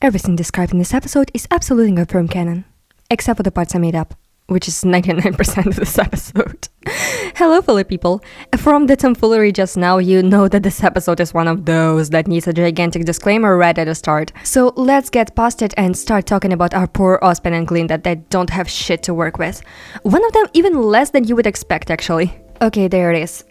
Everything described in this episode is absolutely confirmed canon, except for the parts I made up, which is 99% of this episode. Hello, fellow people. From the tomfoolery just now, you know that this episode is one of those that needs a gigantic disclaimer right at the start. So let's get past it and start talking about our poor Ozpin and Glynda that don't have shit to work with. One of them even less than you would expect, actually. Okay, there it is.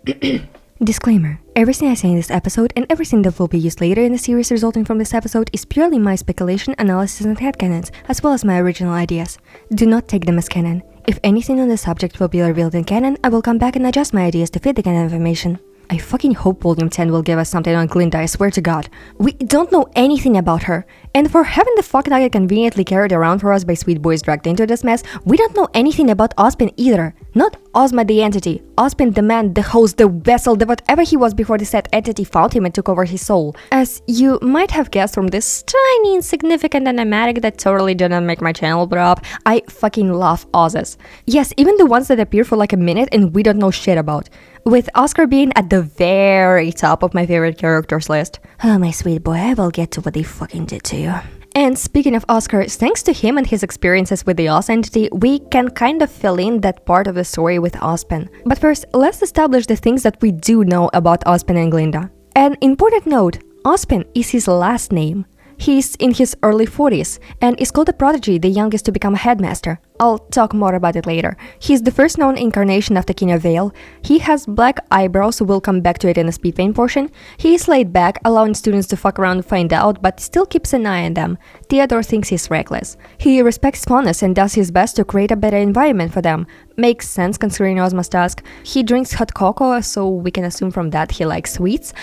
Disclaimer. Everything I say in this episode and everything that will be used later in the series resulting from this episode is purely my speculation, analysis, and headcanons, as well as my original ideas. Do not take them as canon. If anything on the subject will be revealed in canon, I will come back and adjust my ideas to fit the canon information. I fucking hope Volume 10 will give us something on Glynda, I swear to God. We don't know anything about her. And for having the fuck nugget conveniently carried around for us by sweet boys dragged into this mess, we don't know anything about Ozpin either. Not Ozma the entity, Ozpin the man, the host, the vessel, the whatever he was before the said entity found him and took over his soul. As you might have guessed from this tiny insignificant animatic that totally didn't make my channel blow up, I fucking love Oz's. Yes, even the ones that appear for like a minute and we don't know shit about. With Oscar being at the very top of my favorite characters list. Oh my sweet boy, I will get to what they fucking did to you. And speaking of Oscar, thanks to him and his experiences with the Oz entity, we can kind of fill in that part of the story with Ozpin. But first, let's establish the things that we do know about Ozpin and Glynda. An important note, Ozpin is his last name. He's in his early 40s and is called a prodigy, the youngest to become a headmaster. I'll talk more about it later. He's the first known incarnation of the King of Vale. He has black eyebrows, we'll come back to it in the speed paint portion. He is laid back, allowing students to fuck around and find out, but still keeps an eye on them. Theodore thinks he's reckless. He respects fairness and does his best to create a better environment for them. Makes sense considering Ozma's task. He drinks hot cocoa, so we can assume from that he likes sweets.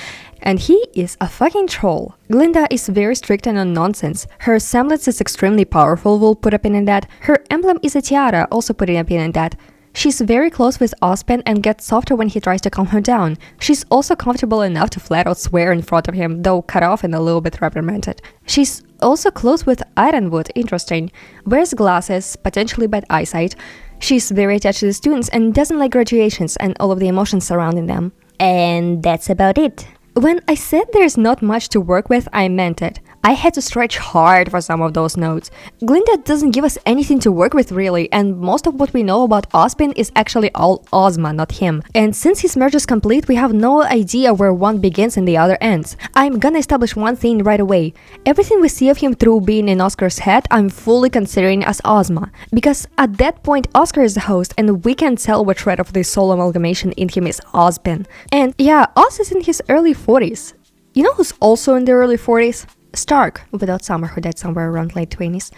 And he is a fucking troll. Glynda is very strict and on nonsense. Her semblance is extremely powerful, we'll put a pin in that. Her emblem is a tiara, also putting a pin in that. She's very close with Ozpin and gets softer when he tries to calm her down. She's also comfortable enough to flat out swear in front of him, though cut off and a little bit reprimanded. She's also close with Ironwood, interesting. Wears glasses, potentially bad eyesight. She's very attached to the students and doesn't like graduations and all of the emotions surrounding them. And that's about it. When I said there's not much to work with, I meant it. I had to stretch hard for some of those notes. Glynda doesn't give us anything to work with really, and most of what we know about Ozpin is actually all Ozma, not him. And since his merge is complete, we have no idea where one begins and the other ends. I'm gonna establish one thing right away. Everything we see of him through being in Oscar's head, I'm fully considering as Ozma. Because at that point, Oscar is the host, and we can tell what shred of the soul amalgamation in him is Ozpin. And yeah, Oz is in his early 40s. You know who's also in their early 40s? Stark, without Summer, who died somewhere around late 20s.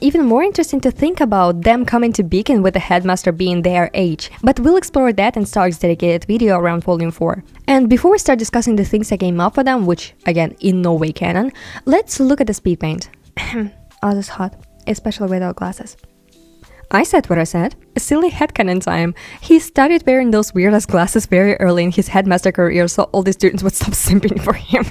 Even more interesting to think about them coming to Beacon with the headmaster being their age. But we'll explore that in Stark's dedicated video around Volume 4. And before we start discussing the things that came up for them, which, again, in no way canon, let's look at the speed paint. Oz is hot, especially without glasses. I said what I said. A silly headcanon time. He started wearing those weird-ass glasses very early in his headmaster career, so all the students would stop simping for him.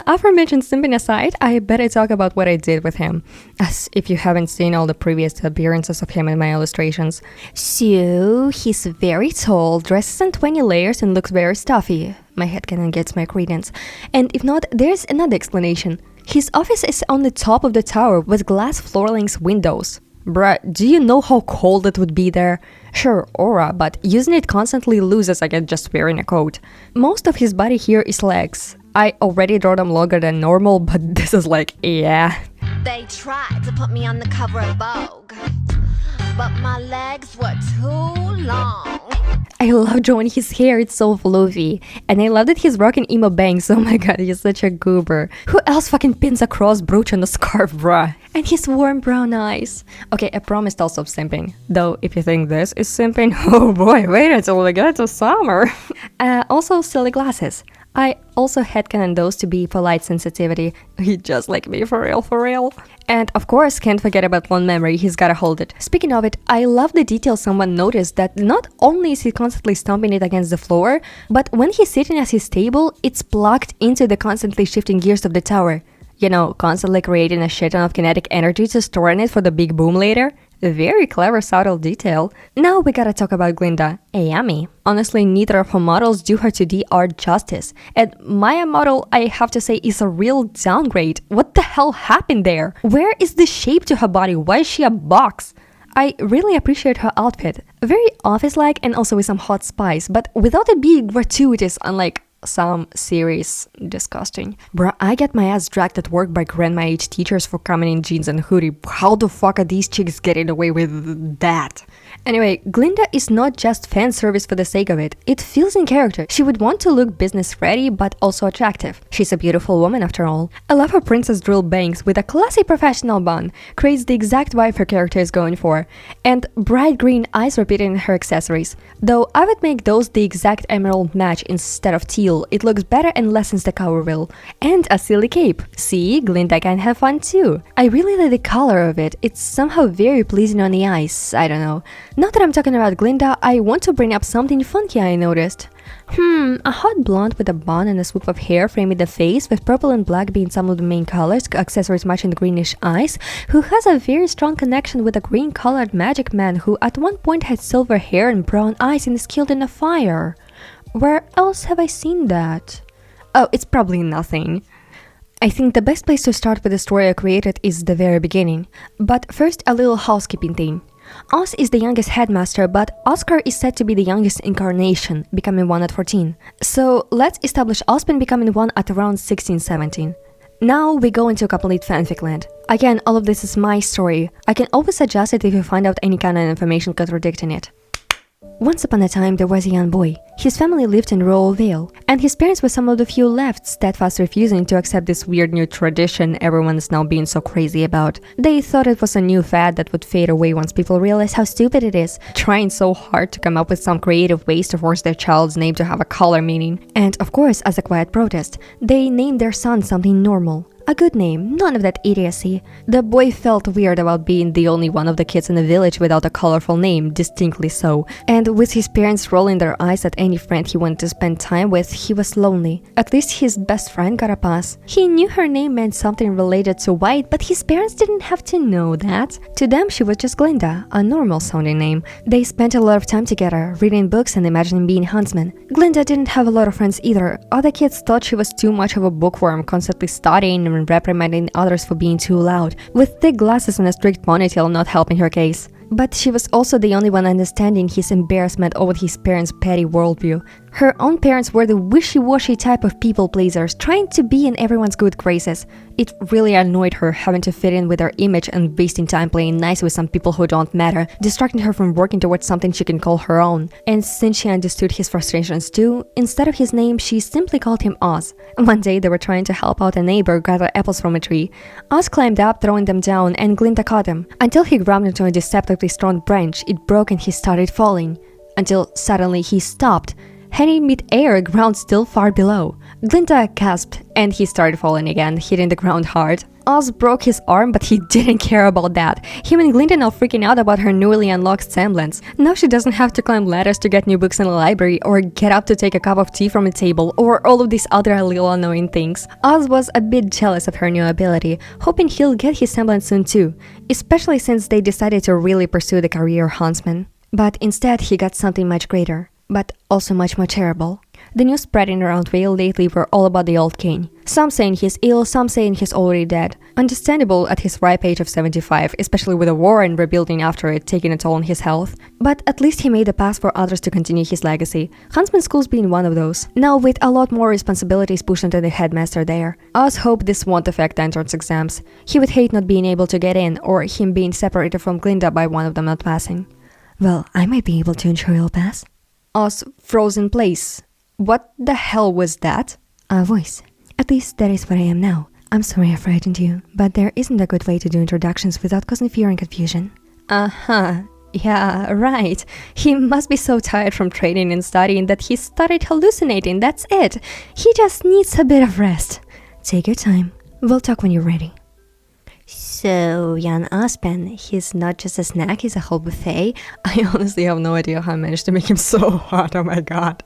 Aforementioned simping aside, I better talk about what I did with him, as if you haven't seen all the previous appearances of him in my illustrations. So, he's very tall, dresses in 20 layers and looks very stuffy. My headcanon gets my credence. And if not, there's another explanation. His office is on the top of the tower with glass floor-length windows. Bruh, do you know how cold it would be there? Sure, aura, but using it constantly loses against just wearing a coat. Most of his body here is legs. I already draw them longer than normal, but this is like, yeah. They tried to put me on the cover of Vogue, but my legs were too long. I love drawing his hair, it's so fluffy. And I love that he's rocking emo bangs, oh my god, he's such a goober. Who else fucking pins a cross brooch on a scarf, bruh? And his warm brown eyes. Okay, I promised also simping. Though, if you think this is simping, oh boy, wait until we get to summer. Also, silly glasses. I also headcanon those to be for light sensitivity. He just like me, for real, for real. And of course, can't forget about one memory, he's gotta hold it. Speaking of it, I love the detail someone noticed that not only is he constantly stomping it against the floor, but when he's sitting at his table, it's plugged into the constantly shifting gears of the tower. You know, constantly creating a shit ton of kinetic energy to store in it for the big boom later. A very clever subtle detail. Now we gotta talk about Glynda, Ayami. Honestly, neither of her models do her 2D art justice. And Maya model, I have to say, is a real downgrade. What the hell happened there? Where is the shape to her body? Why is she a box? I really appreciate her outfit. Very office-like and also with some hot spice, but without it being gratuitous, unlike some series. Disgusting. Bruh, I get my ass dragged at work by grandma age teachers for coming in jeans and hoodie. How the fuck are these chicks getting away with that? Anyway, Glynda is not just fan service for the sake of it. It feels in character. She would want to look business ready but also attractive. She's a beautiful woman after all. I love her princess drill bangs with a classy professional bun. Creates the exact vibe her character is going for. And bright green eyes repeated in her accessories. Though I would make those the exact emerald match instead of teal. It looks better and lessens the cover wheel. And a silly cape. See, Glynda can have fun too. I really like the color of it. It's somehow very pleasing on the eyes. I don't know. Now that I'm talking about Glynda, I want to bring up something funky I noticed. A hot blonde with a bun and a swoop of hair framing the face, with purple and black being some of the main colors, accessories matching the greenish eyes, who has a very strong connection with a green-colored magic man who at one point had silver hair and brown eyes and is killed in a fire. Where else have I seen that? Oh, it's probably nothing. I think the best place to start with the story I created is the very beginning. But first, a little housekeeping thing. Oz is the youngest headmaster, but Oscar is said to be the youngest incarnation, becoming 1 at 14. So let's establish Ozpin becoming 1 at around 16-17. Now we go into complete fanfic land. Again, all of this is my story. I can always adjust it if you find out any kind of information contradicting it. Once upon a time, there was a young boy. His family lived in rural Vale, and his parents were some of the few left, steadfast refusing to accept this weird new tradition everyone is now being so crazy about. They thought it was a new fad that would fade away once people realized how stupid it is, trying so hard to come up with some creative ways to force their child's name to have a color meaning. And of course, as a quiet protest, they named their son something normal. A good name, none of that idiocy. The boy felt weird about being the only one of the kids in the village without a colorful name, distinctly so. And with his parents rolling their eyes at any friend he wanted to spend time with, he was lonely. At least his best friend got a pass. He knew her name meant something related to white, but his parents didn't have to know that. To them, she was just Glynda, a normal sounding name. They spent a lot of time together, reading books and imagining being huntsmen. Glynda didn't have a lot of friends either. Other kids thought she was too much of a bookworm, constantly studying and reprimanding others for being too loud, with thick glasses and a strict ponytail not helping her case. But she was also the only one understanding his embarrassment over his parents' petty worldview. Her own parents were the wishy-washy type of people-pleasers, trying to be in everyone's good graces. It really annoyed her having to fit in with their image and wasting time playing nice with some people who don't matter, distracting her from working towards something she can call her own. And since she understood his frustrations too, instead of his name, she simply called him Oz. One day they were trying to help out a neighbor gather apples from a tree. Oz climbed up, throwing them down, and Glynda caught him. Until he grabbed into a deceptively strong branch, it broke and he started falling. Until suddenly he stopped, hanging mid-air, ground still far below. Glynda gasped, and he started falling again, hitting the ground hard. Oz broke his arm, but he didn't care about that. Him and Glynda now freaking out about her newly unlocked semblance. Now she doesn't have to climb ladders to get new books in the library, or get up to take a cup of tea from a table, or all of these other little annoying things. Oz was a bit jealous of her new ability, hoping he'll get his semblance soon too, especially since they decided to really pursue the career huntsman. But instead he got something much greater, but also much more terrible. The news spreading around Vale lately were all about the old king. Some saying he's ill, some saying he's already dead. Understandable at his ripe age of 75, especially with a war and rebuilding after it taking a toll on his health. But at least he made a path for others to continue his legacy, Huntsman schools being one of those. Now with a lot more responsibilities pushed onto the headmaster there. Oz hoped this won't affect the entrance exams. He would hate not being able to get in, or him being separated from Glynda by one of them not passing. Well, I might be able to ensure you'll pass. Oz froze in place. What the hell was that? A voice. At least that is what I am now. I'm sorry I frightened you, but there isn't a good way to do introductions without causing fear and confusion. Uh-huh. Yeah, right. He must be so tired from training and studying that he started hallucinating, that's it. He just needs a bit of rest. Take your time. We'll talk when you're ready. So, young Ozpin, he's not just a snack, he's a whole buffet. I honestly have no idea how I managed to make him so hot, oh my god.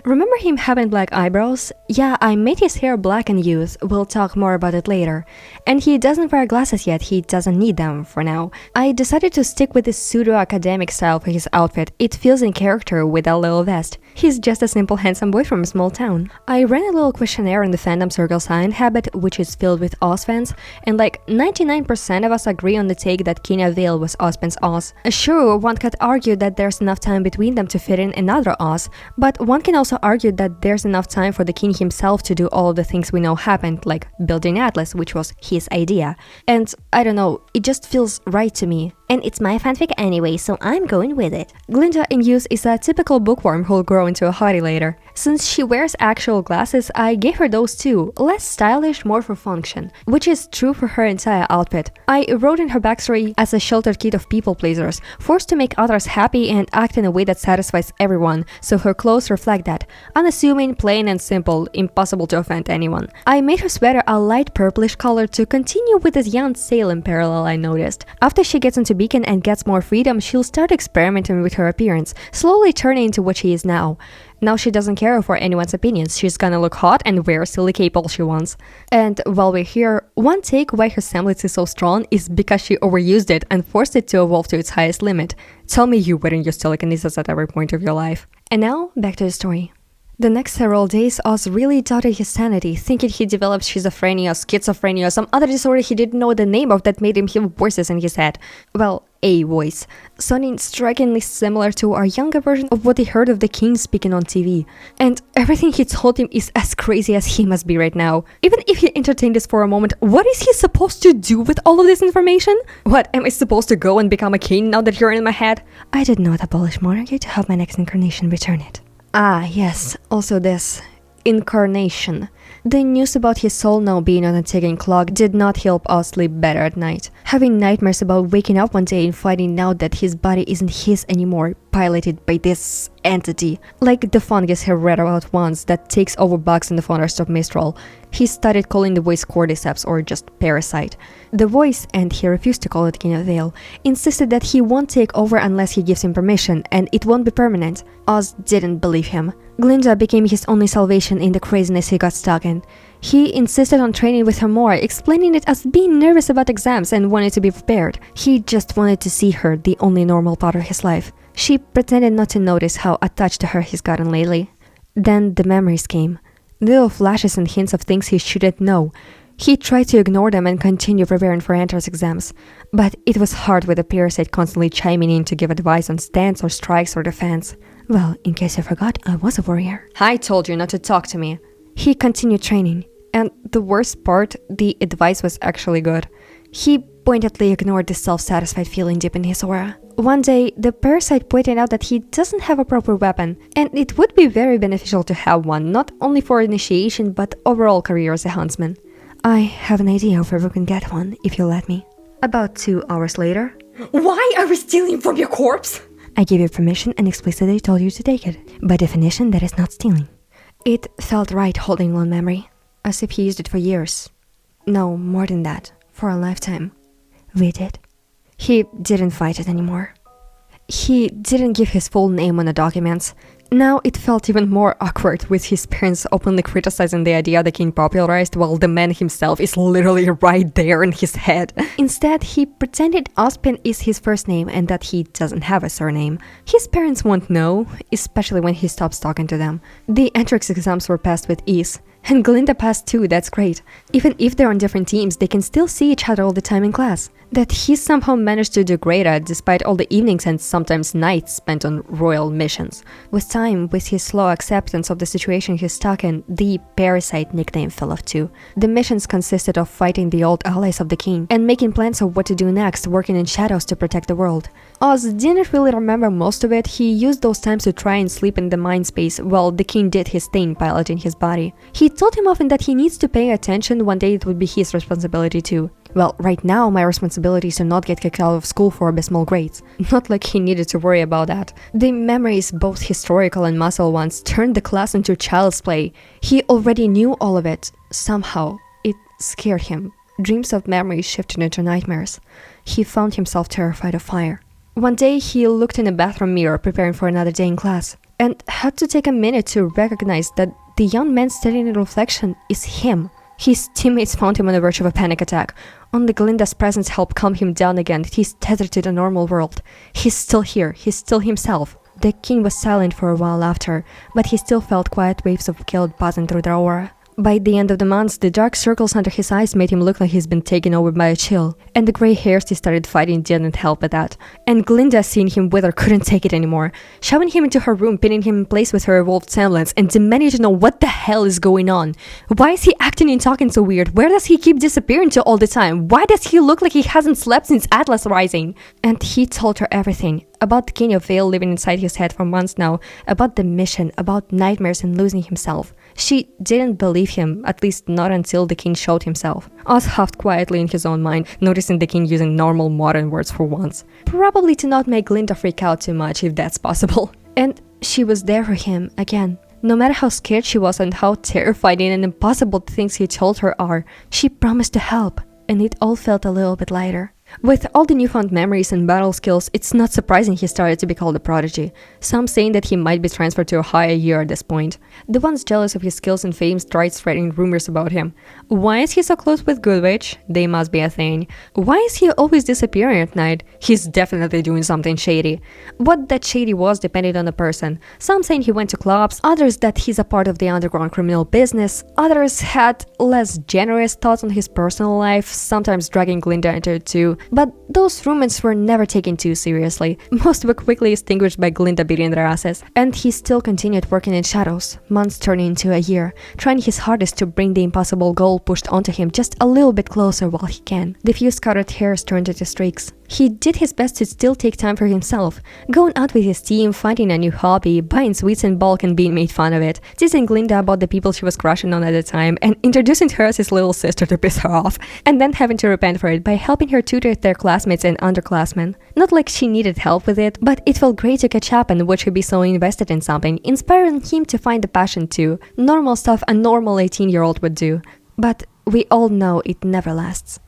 Remember him having black eyebrows? Yeah, I made his hair black in youth, we'll talk more about it later. And he doesn't wear glasses yet, he doesn't need them for now. I decided to stick with this pseudo-academic style for his outfit, it feels in character with a little vest. He's just a simple handsome boy from a small town. I ran a little questionnaire in the fandom circle sign habit, which is filled with Oz fans, and like 99% of us agree on the take that Kenya Vale was Ozpin's Oz. Sure, one could argue that there's enough time between them to fit in another Oz, but one can also argue that there's enough time for the king himself to do all of the things we know happened, like building Atlas, which was his idea. And I don't know, it just feels right to me. And it's my fanfic anyway, so I'm going with it. Glynda in use is a typical bookworm who'll grow into a hottie later. Since she wears actual glasses, I gave her those too, less stylish, more for function, which is true for her entire outfit. I wrote in her backstory as a sheltered kid of people pleasers, forced to make others happy and act in a way that satisfies everyone, so her clothes reflect that. Unassuming, plain and simple, impossible to offend anyone. I made her sweater a light purplish color to continue with this young Salem parallel I noticed. After she gets into Beacon and gets more freedom, she'll start experimenting with her appearance, slowly turning into what she is now. Now she doesn't care for anyone's opinions, she's gonna look hot and wear silly cape all she wants. And while we're here, one take why her semblance is so strong is because she overused it and forced it to evolve to its highest limit. Tell me you wouldn't use telekinesis at every point of your life. And now, back to the story. The next several days, Oz really doubted his sanity, thinking he developed schizophrenia, schizophrenia, some other disorder he didn't know the name of that made him hear voices in his head. Well, a voice, sounding strikingly similar to our younger version of what he heard of the king speaking on TV. And everything he told him is as crazy as he must be right now. Even if he entertained this for a moment, what is he supposed to do with all of this information? What, am I supposed to go and become a king now that you're in my head? I did not abolish monarchy to have my next incarnation return it. Ah, yes, also this. Incarnation. The news about his soul now being on a ticking clock did not help Oz sleep better at night. Having nightmares about waking up one day and finding out that his body isn't his anymore, piloted by this entity. Like the fungus he read about once that takes over bugs in the forest of Mistral. He started calling the voice Cordyceps or just Parasite. The voice, and he refused to call it King of Vale, insisted that he won't take over unless he gives him permission, and it won't be permanent. Oz didn't believe him. Glynda became his only salvation in the craziness he got stuck in. He insisted on training with her more, explaining it as being nervous about exams and wanted to be prepared. He just wanted to see her, the only normal part of his life. She pretended not to notice how attached to her he's gotten lately. Then the memories came. Little flashes and hints of things he shouldn't know. He tried to ignore them and continue preparing for entrance exams. But it was hard with the parasite constantly chiming in to give advice on stance or strikes or defense. Well, in case you forgot, I was a warrior. I told you not to talk to me. He continued training. And the worst part, the advice was actually good. He pointedly ignored the self-satisfied feeling deep in his aura. One day, the parasite pointed out that he doesn't have a proper weapon, and it would be very beneficial to have one, not only for initiation, but overall career as a huntsman. I have an idea of where we can get one, if you'll let me. About 2 hours later. Why are we stealing from your corpse? I gave you permission and explicitly told you to take it. By definition, that is not stealing. It felt right holding one memory, as if he used it for years. No, more than that, for a lifetime. We did. He didn't fight it anymore. He didn't give his full name on the documents. Now it felt even more awkward with his parents openly criticizing the idea the king popularized while the man himself is literally right there in his head. Instead, he pretended Ozpin is his first name and that he doesn't have a surname. His parents won't know, especially when he stops talking to them. The entrance exams were passed with ease. And Glynda passed too, that's great. Even if they're on different teams, they can still see each other all the time in class. That he somehow managed to do great at despite all the evenings and sometimes nights spent on royal missions. With time, with his slow acceptance of the situation he's stuck in, the Parasite nickname fell off too. The missions consisted of fighting the old allies of the king and making plans of what to do next, working in shadows to protect the world. Oz didn't really remember most of it. He used those times to try and sleep in the mind space while the king did his thing piloting his body. He told him often that he needs to pay attention, one day it would be his responsibility too. Well, right now my responsibility is to not get kicked out of school for abysmal grades. Not like he needed to worry about that. The memories, both historical and muscle ones, turned the class into child's play. He already knew all of it. Somehow, it scared him. dreams of memories shifted into nightmares. He found himself terrified of fire. One day, he looked in a bathroom mirror preparing for another day in class, and had to take a minute to recognize that the young man staring in the reflection is him. His teammates found him on the verge of a panic attack. Only Glynda's presence helped calm him down again. He's tethered to the normal world. He's still here. He's still himself. The king was silent for a while after, but he still felt quiet waves of guilt buzzing through the aura. By the end of the month, the dark circles under his eyes made him look like he's been taken over by a chill, and the grey hairs he started fighting didn't help with that. And Glynda, seeing him wither, couldn't take it anymore, shoving him into her room, pinning him in place with her evolved semblance, and demanding to know what the hell is going on. Why is he acting and talking so weird? Where does he keep disappearing to all the time? Why does he look like he hasn't slept since Atlas Rising? And he told her everything. About the King of Vale living inside his head for months now, about the mission, about nightmares and losing himself. She didn't believe him, at least not until the king showed himself. Oz huffed quietly in his own mind, noticing the king using normal modern words for once. Probably to not make Glynda freak out too much, if that's possible. And she was there for him, again. No matter how scared she was and how terrifying and impossible the things he told her are, she promised to help, and it all felt a little bit lighter. With all the newfound memories and battle skills, it's not surprising he started to be called a prodigy, some saying that he might be transferred to a higher year at this point. The ones jealous of his skills and fame started spreading rumors about him. Why is he so close with Goodwitch? They must be a thing. Why is he always disappearing at night? He's definitely doing something shady. What that shady was depended on the person. Some saying he went to clubs, others that he's a part of the underground criminal business, others had less generous thoughts on his personal life, sometimes dragging Glynda into it too. But those rumors were never taken too seriously. Most were quickly extinguished by Glynda beating their asses. And he still continued working in shadows, months turning into a year, trying his hardest to bring the impossible goal pushed onto him just a little bit closer while he can. The few scattered hairs turned into streaks. He did his best to still take time for himself, going out with his team, finding a new hobby, buying sweets in bulk and being made fun of it, teasing Glynda about the people she was crushing on at the time, and introducing her as his little sister to piss her off, and then having to repent for it by helping her tutor their classmates and underclassmen. Not like she needed help with it, but it felt great to catch up and watch her be so invested in something, inspiring him to find the passion too. Normal stuff a normal 18-year-old would do. But we all know it never lasts.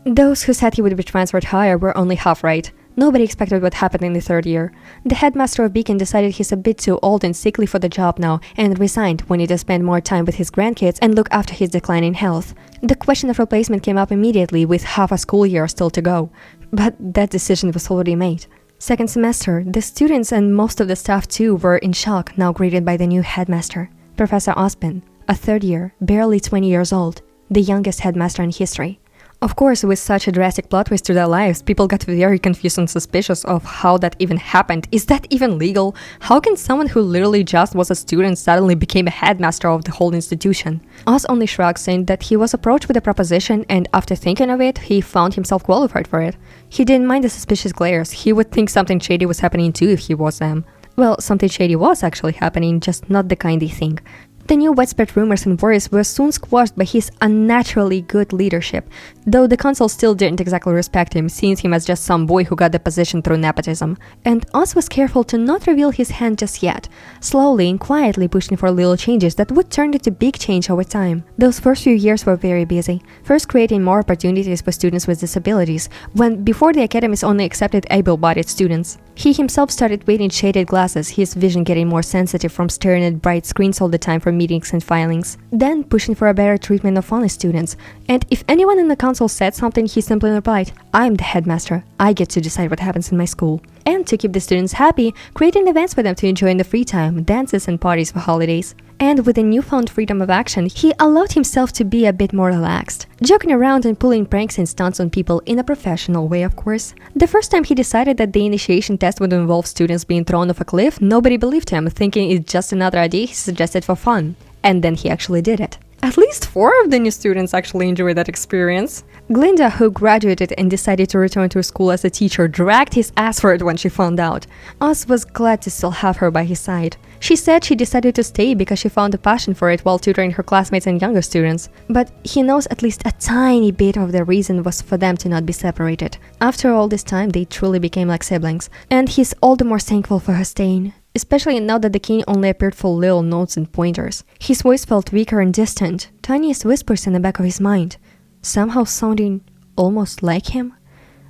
Those who said he would be transferred higher were only half right. Nobody expected what happened in the third year. The headmaster of Beacon decided he's a bit too old and sickly for the job now and resigned, wanting to spend more time with his grandkids and look after his declining health. The question of replacement came up immediately with half a school year still to go. But that decision was already made. Second semester, the students and most of the staff too were in shock, now greeted by the new headmaster, Professor Ozpin, a third year, barely 20 years old, the youngest headmaster in history. Of course, with such a drastic plot twist to their lives, people got very confused and suspicious of how that even happened. Is that even legal? How can someone who literally just was a student suddenly became a headmaster of the whole institution? Oz only shrugged, saying that he was approached with a proposition and after thinking of it, he found himself qualified for it. He didn't mind the suspicious glares. He would think something shady was happening too if he was them. Well, something shady was actually happening, just not the kind they think. The new widespread rumors and worries were soon squashed by his unnaturally good leadership, though the council still didn't exactly respect him, seeing him as just some boy who got the position through nepotism. And Oz was careful to not reveal his hand just yet, slowly and quietly pushing for little changes that would turn into big change over time. Those first few years were very busy, first creating more opportunities for students with disabilities, when before the academies only accepted able-bodied students. He himself started wearing shaded glasses, his vision getting more sensitive from staring at bright screens all the time for meetings and filings. Then pushing for a better treatment of honest students. And if anyone in the council said something, he simply replied, "I'm the headmaster. I get to decide what happens in my school." And to keep the students happy, creating events for them to enjoy in the free time, dances and parties for holidays. And with a newfound freedom of action, he allowed himself to be a bit more relaxed, joking around and pulling pranks and stunts on people in a professional way, of course. The first time he decided that the initiation test would involve students being thrown off a cliff, nobody believed him, thinking it's just another idea he suggested for fun. And then he actually did it. At least 4 of the new students actually enjoyed that experience. Glynda, who graduated and decided to return to school as a teacher, dragged his ass for it when she found out. Oz was glad to still have her by his side. She said she decided to stay because she found a passion for it while tutoring her classmates and younger students. But he knows at least a tiny bit of the reason was for them to not be separated. After all this time, they truly became like siblings. And he's all the more thankful for her staying. Especially now that the king only appeared for little notes and pointers. His voice felt weaker and distant, tiniest whispers in the back of his mind. somehow sounding almost like him,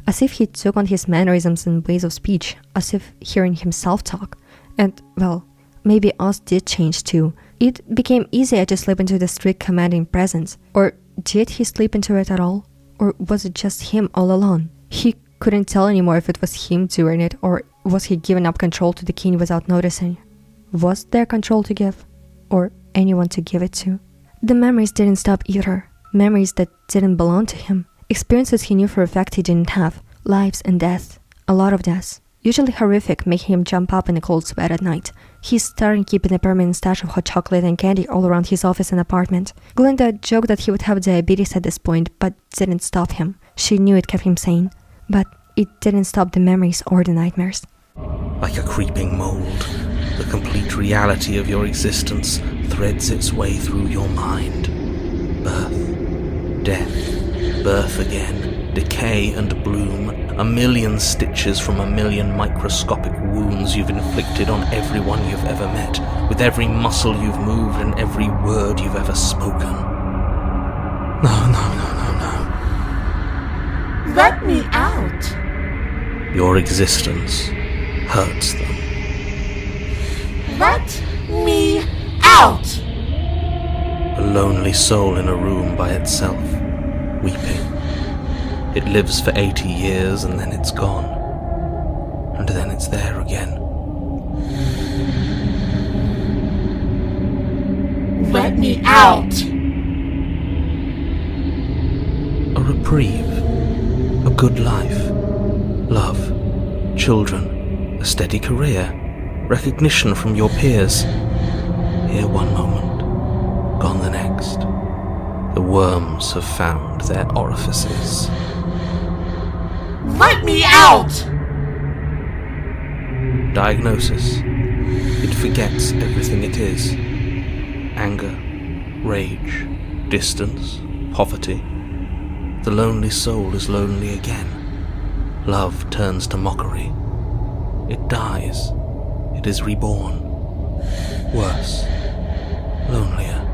as if he took on his mannerisms and ways of speech, as if hearing himself talk. And, well, maybe Oz did change too. It became easier to slip into the strict commanding presence. Or did he slip into it at all? Or was it just him all alone? He couldn't tell anymore if it was him doing it, or was he giving up control to the king without noticing? Was there control to give? Or anyone to give it to? The memories didn't stop either. Memories that didn't belong to him. Experiences he knew for a fact he didn't have. Lives and death. A lot of deaths. Usually horrific, making him jump up in a cold sweat at night. He started keeping a permanent stash of hot chocolate and candy all around his office and apartment. Glynda joked that he would have diabetes at this point, but didn't stop him. She knew it kept him sane, but it didn't stop the memories or the nightmares. Like a creeping mold, the complete reality of your existence threads its way through your mind. Birth, death, birth again, decay and bloom, a million stitches from a million microscopic wounds you've inflicted on everyone you've ever met, with every muscle you've moved and every word you've ever spoken. No. Let me out. Your existence hurts them. Let me out. A lonely soul in a room by itself, weeping. It lives for 80 years and then it's gone. And then it's there again. Let me out. A reprieve. A good life. Love. Children. A steady career. Recognition from your peers. Here one moment. Gone the next. The worms have found their orifices. Let me out! Diagnosis. It forgets everything it is. Anger, rage, distance, poverty. The lonely soul is lonely again. Love turns to mockery. It dies. It is reborn. Worse. Lonelier.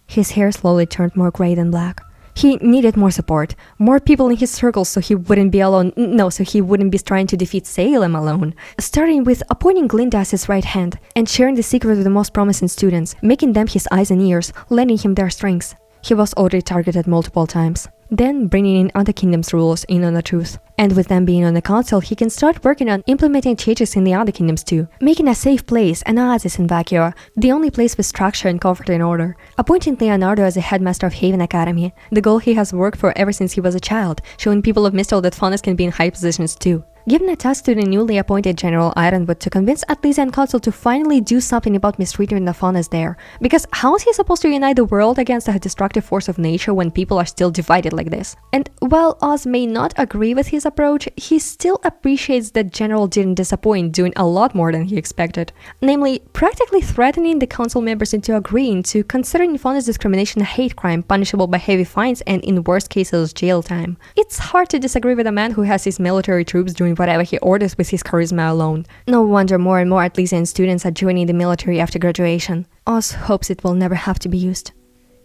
His hair slowly turned more gray than black. He needed more support, more people in his circle so he wouldn't be alone. No, so he wouldn't be trying to defeat Salem alone. Starting with appointing Glynda as his right hand and sharing the secret with the most promising students, making them his eyes and ears, lending him their strengths. He was already targeted multiple times. Then bringing in other kingdoms' rulers in on the truth. And with them being on the council, he can start working on implementing changes in the other kingdoms too. Making a safe place, an oasis in Vacuo, the only place with structure and comfort and order. Appointing Leonardo as the headmaster of Haven Academy, the goal he has worked for ever since he was a child, showing people of Mistel that faunus can be in high positions too. Giving a task to the newly appointed General Ironwood to convince Atlesian Council to finally do something about mistreating the faunus there. Because how is he supposed to unite the world against the destructive force of nature when people are still divided like this? And while Oz may not agree with his approach, he still appreciates that General didn't disappoint, doing a lot more than he expected. Namely, practically threatening the council members into agreeing to considering faunus discrimination a hate crime punishable by heavy fines and in worst cases jail time. It's hard to disagree with a man who has his military troops doing whatever he orders with his charisma alone. No wonder more and more Atlesian students are joining the military after graduation. Oz hopes it will never have to be used.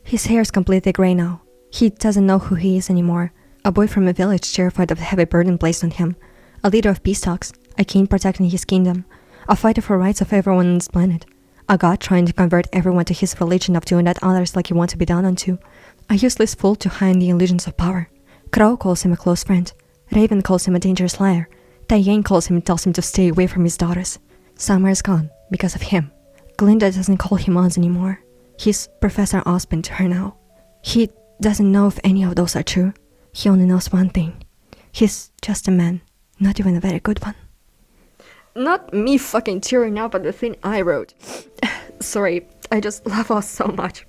His hair is completely grey now. He doesn't know who he is anymore. A boy from a village terrified of the heavy burden placed on him. A leader of peace talks. A king protecting his kingdom. A fighter for rights of everyone on this planet. A god trying to convert everyone to his religion of doing that others like he wants to be done unto. A useless fool to hide the illusions of power. Crow calls him a close friend. Raven calls him a dangerous liar. Diane calls him and tells him to stay away from his daughters. Summer is gone because of him. Glynda doesn't call him Oz anymore. He's Professor Ozpin to her now. He doesn't know if any of those are true. He only knows one thing. He's just a man, not even a very good one. Not me fucking tearing up at the thing I wrote. Sorry, I just love Oz so much.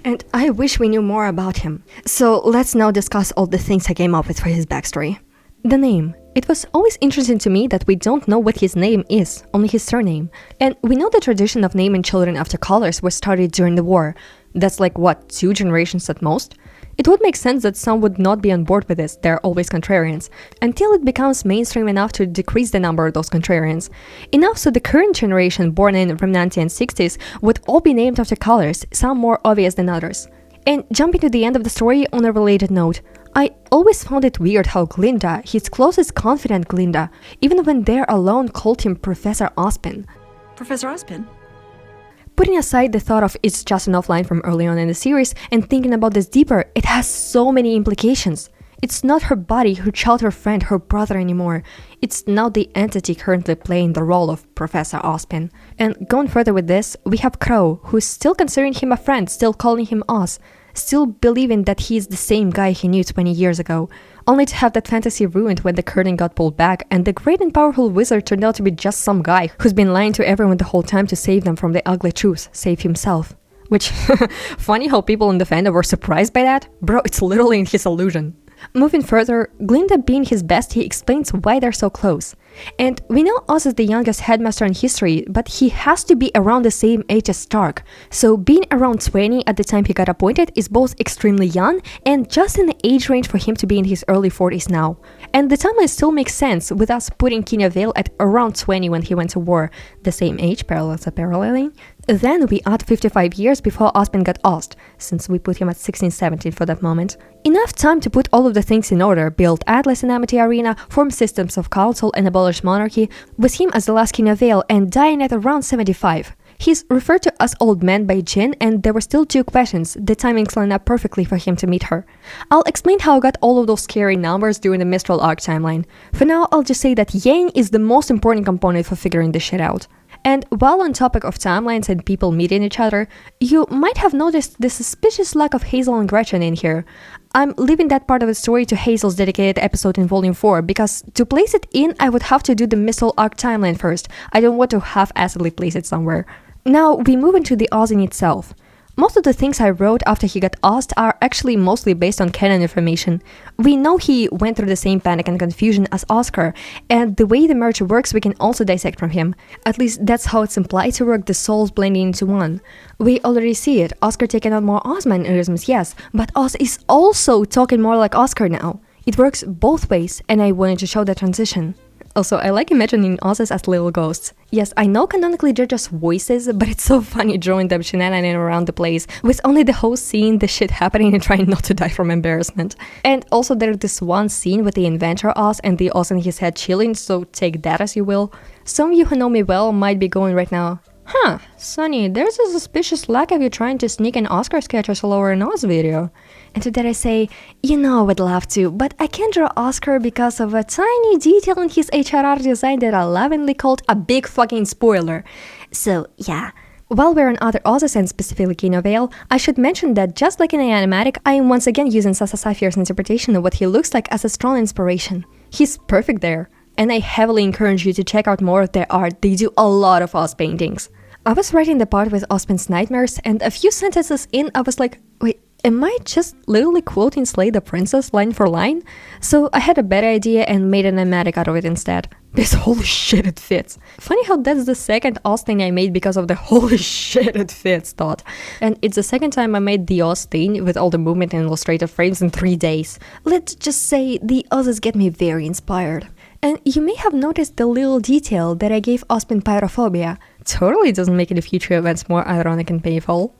And I wish we knew more about him. So let's now discuss all the things I came up with for his backstory. The name. It was always interesting to me that we don't know what his name is, only his surname. And we know the tradition of naming children after colors was started during the war. That's like, what, 2 generations at most? It would make sense that some would not be on board with this, they're always contrarians, until it becomes mainstream enough to decrease the number of those contrarians. Enough so the current generation born in Remnantian 60s would all be named after colors, some more obvious than others. And jumping to the end of the story on a related note, I always found it weird how Glynda, his closest confidant Glynda, even when they're alone, called him Professor Ozpin. Professor Ozpin? Putting aside the thought of it's just an offline from early on in the series and thinking about this deeper, it has so many implications. It's not her body, her child, her friend, her brother anymore. It's now the entity currently playing the role of Professor Ozpin. And going further with this, we have Crow, who's still considering him a friend, still calling him Oz, still believing that he's the same guy he knew 20 years ago, only to have that fantasy ruined when the curtain got pulled back and the great and powerful wizard turned out to be just some guy who's been lying to everyone the whole time to save them from the ugly truth, save himself. Which, funny how people in the fandom were surprised by that? Bro, it's literally in his illusion. Moving further, Glynda being his bestie explains why they're so close. And we know Oz is the youngest headmaster in history, but he has to be around the same age as Stark. So being around 20 at the time he got appointed is both extremely young and just in the age range for him to be in his early 40s now. And the timeline still makes sense with us putting Kenya Vale at around 20 when he went to war, the same age, parallels are paralleling. Then we add 55 years before Ozpin got Ozt, since we put him at 16-17 for that moment. Enough time to put all of the things in order, build Atlas and Amity Arena, form systems of council and abolish monarchy, with him as the last King of Vale and dying at around 75. He's referred to as Old Man by Jin, and there were still 2 questions, the timings line up perfectly for him to meet her. I'll explain how I got all of those scary numbers during the Mistral arc timeline. For now, I'll just say that Yang is the most important component for figuring this shit out. And while on topic of timelines and people meeting each other, you might have noticed the suspicious lack of Hazel and Gretchen in here. I'm leaving that part of the story to Hazel's dedicated episode in Volume 4, because to place it in, I would have to do the Mistral arc timeline first. I don't want to half-assedly place it somewhere. Now, we move into the Oz in itself. Most of the things I wrote after he got Ozt are actually mostly based on canon information. We know he went through the same panic and confusion as Oscar, and the way the merge works we can also dissect from him. At least that's how it's implied to work, the souls blending into one. We already see it, Oscar taking on more Oz mannerisms, yes, but Oz is also talking more like Oscar now. It works both ways, and I wanted to show that transition. Also, I like imagining Oz's as little ghosts. Yes, I know canonically they're just voices, but it's so funny drawing them shenanigans around the place, with only the host seeing the shit happening and trying not to die from embarrassment. And also there's this one scene with the inventor Oz and the Oz in his head chilling, so take that as you will. Some of you who know me well might be going right now, huh, Sonny, there's a suspicious lack of you trying to sneak in Oscar sketches all over an Oz video. And to that I say, you know I would love to, but I can't draw Oscar because of a tiny detail in his HRR design that I lovingly called a big fucking spoiler. So yeah. While we're on other Oz's and specifically Kenya Vale, I should mention that just like in the animatic, I am once again using Sasa Saphir's interpretation of what he looks like as a strong inspiration. He's perfect there. And I heavily encourage you to check out more of their art, they do a lot of Oz paintings. I was writing the part with Ozpin's nightmares, and a few sentences in I was like, wait, am I just literally quoting Slay the Princess line for line? So I had a better idea and made an animatic out of it instead. Because holy shit it fits. Funny how that's the second Oz thing I made because of the holy shit it fits thought. And it's the second time I made the Oz thing with all the movement and illustrated frames in 3 days. Let's just say the Oz's get me very inspired. And you may have noticed the little detail that I gave Ozpin pyrophobia. Totally doesn't make the future events more ironic and painful.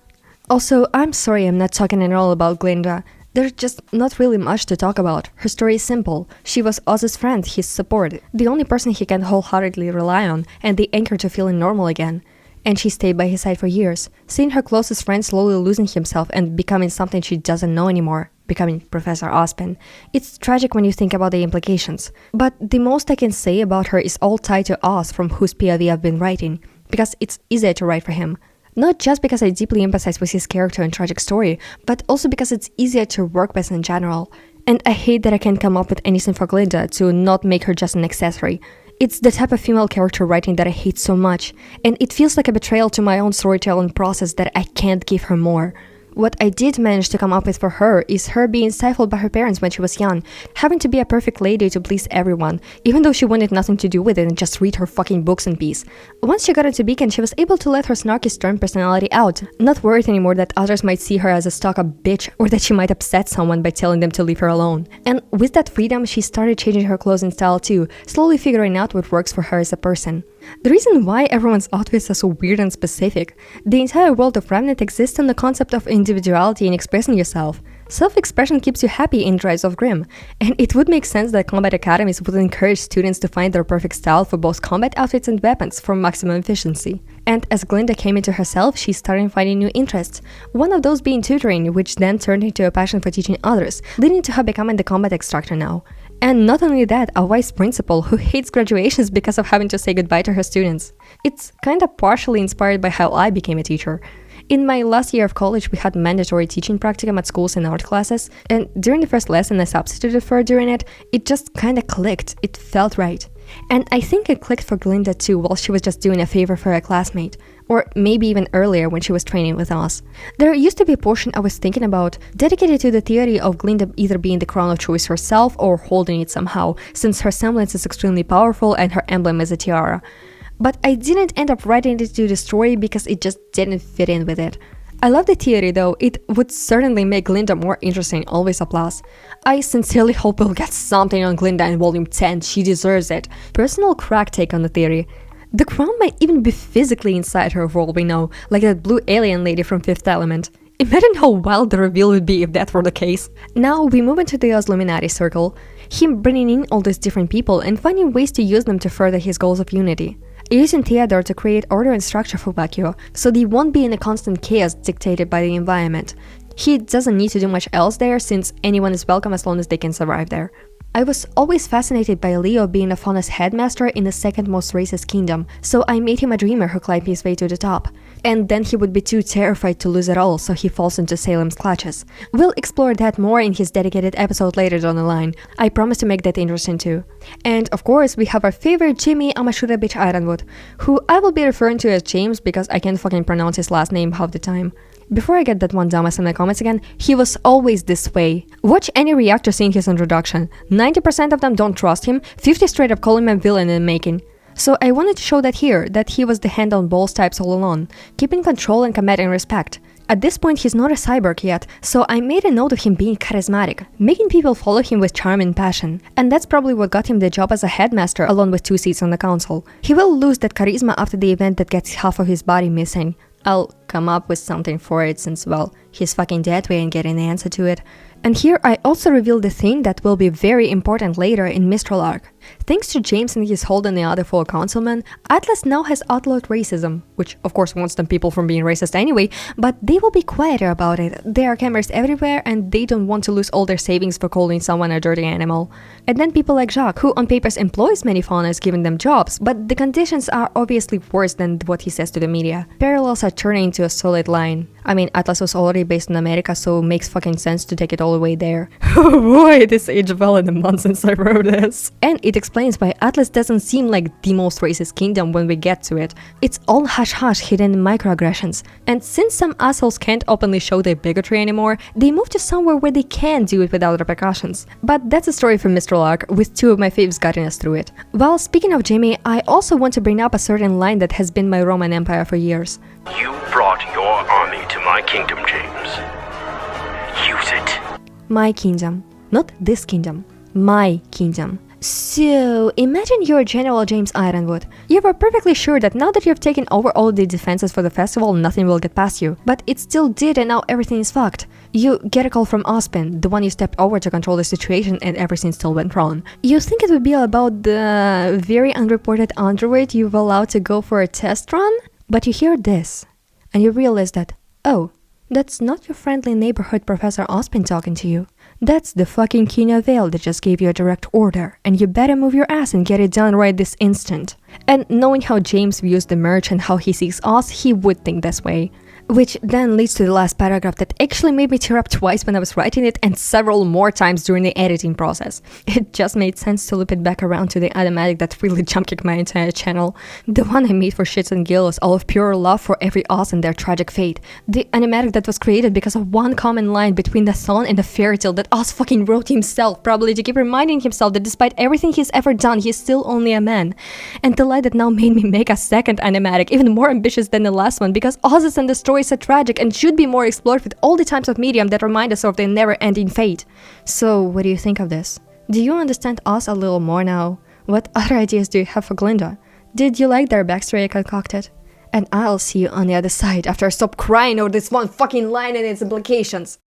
Also, I'm sorry I'm not talking at all about Glynda. There's just not really much to talk about. Her story is simple. She was Oz's friend, his support, the only person he can wholeheartedly rely on, and the anchor to feeling normal again. And she stayed by his side for years, seeing her closest friend slowly losing himself and becoming something she doesn't know anymore, becoming Professor Ozpin. It's tragic when you think about the implications. But the most I can say about her is all tied to Oz, from whose POV I've been writing, because it's easier to write for him. Not just because I deeply empathize with his character and tragic story, but also because it's easier to work with in general. And I hate that I can't come up with anything for Glynda to not make her just an accessory. It's the type of female character writing that I hate so much, and it feels like a betrayal to my own storytelling process that I can't give her more. What I did manage to come up with for her is her being stifled by her parents when she was young, having to be a perfect lady to please everyone, even though she wanted nothing to do with it and just read her fucking books in peace. Once she got into Beacon, she was able to let her snarky stern personality out, not worried anymore that others might see her as a stuck-up bitch or that she might upset someone by telling them to leave her alone. And with that freedom, she started changing her clothing style too, slowly figuring out what works for her as a person. The reason why everyone's outfits are so weird and specific, the entire world of Remnant exists on the concept of individuality and expressing yourself. Self-expression keeps you happy in Rise of Grim, and it would make sense that combat academies would encourage students to find their perfect style for both combat outfits and weapons for maximum efficiency. And as Glynda came into herself, she started finding new interests, one of those being tutoring, which then turned into a passion for teaching others, leading to her becoming the combat instructor now. And not only that, a wise principal who hates graduations because of having to say goodbye to her students. It's kinda partially inspired by how I became a teacher. In my last year of college, we had mandatory teaching practicum at schools and art classes, and during the first lesson I substituted for during it, it just kinda clicked, it felt right. And I think it clicked for Glynda too while she was just doing a favor for a classmate, or maybe even earlier when she was training with Oz. There used to be a portion I was thinking about dedicated to the theory of Glynda either being the crown of choice herself or holding it somehow, since her semblance is extremely powerful and her emblem is a tiara. But I didn't end up writing it to the story because it just didn't fit in with it. I love the theory though, it would certainly make Glynda more interesting, always a plus. I sincerely hope we'll get something on Glynda in volume 10, she deserves it. Personal crack take on the theory. The crown might even be physically inside her for all we know, like that blue alien lady from Fifth Element. Imagine how wild the reveal would be if that were the case. Now we move into the Oz Illuminati circle, him bringing in all these different people and finding ways to use them to further his goals of unity. Using Theodore to create order and structure for Vacuo, so they won't be in a constant chaos dictated by the environment. He doesn't need to do much else there since anyone is welcome as long as they can survive there. I was always fascinated by Leo being a Faunus headmaster in the second most racist kingdom, so I made him a dreamer who climbed his way to the top. And then he would be too terrified to lose it all, so he falls into Salem's clutches. We'll explore that more in his dedicated episode later down the line. I promise to make that interesting too. And of course, we have our favorite Jimmy Amashura Bitch Ironwood, who I will be referring to as James because I can't fucking pronounce his last name half the time. Before I get that one dumbass in the comments again, he was always this way. Watch any reactor seeing his introduction. 90% of them don't trust him, 50 straight up call him a villain in the making. So I wanted to show that here, that he was the hand-on-balls types all along, keeping control and commanding respect. At this point he's not a cyborg yet, so I made a note of him being charismatic, making people follow him with charm and passion. And that's probably what got him the job as a headmaster along with 2 seats on the council. He will lose that charisma after the event that gets half of his body missing. I'll come up with something for it since, well, he's fucking dead, we ain't getting the answer to it. And here I also reveal the thing that will be very important later in Mistral Arc. Thanks to James and his hold on the other 4 councilmen, Atlas now has outlawed racism, which of course won't stop people from being racist anyway, but they will be quieter about it. There are cameras everywhere and they don't want to lose all their savings for calling someone a dirty animal. And then people like Jacques, who on papers employs many faunas giving them jobs, but the conditions are obviously worse than what he says to the media. Parallels are turning into a solid line. I mean, Atlas was already based in America, so it makes fucking sense to take it all the way there. Oh boy, this aged well in a month since I wrote this. And it explains why Atlas doesn't seem like the most racist kingdom when we get to it. It's all hush-hush hidden in microaggressions. And since some assholes can't openly show their bigotry anymore, they move to somewhere where they can do it without repercussions. But that's a story from Mistral Arc, with 2 of my faves guiding us through it. Well, speaking of Jimmy, I also want to bring up a certain line that has been my Roman Empire for years. You brought your army to my kingdom, James. Use it. My kingdom. Not this kingdom. My kingdom. So, imagine you're General James Ironwood. You were perfectly sure that now that you've taken over all the defenses for the festival, nothing will get past you. But it still did, and now everything is fucked. You get a call from Ozpin, the one you stepped over to control the situation, and everything still went wrong. You think it would be about the very unreported android you were allowed to go for a test run? But you hear this, and you realize that, oh, that's not your friendly neighborhood Professor Ozpin talking to you. That's the fucking King of Vale that just gave you a direct order, and you better move your ass and get it done right this instant. And knowing how James views the merch and how he sees Oz, he would think this way. Which then leads to the last paragraph that actually made me tear up twice when I was writing it and several more times during the editing process. It just made sense to loop it back around to the animatic that really jump-kicked my entire channel. The one I made for shits and giggles, all of pure love for every Oz and their tragic fate. The animatic that was created because of one common line between the song and the fairy tale that Oz fucking wrote himself, probably to keep reminding himself that despite everything he's ever done, he's still only a man. And the line that now made me make a second animatic, even more ambitious than the last one, because Oz's and the story are tragic and should be more explored with all the types of medium that remind us of their never-ending fate. So, what do you think of this? Do you understand Oz a little more now? What other ideas do you have for Glynda? Did you like their backstory I concocted? And I'll see you on the other side after I stop crying over this one fucking line and its implications.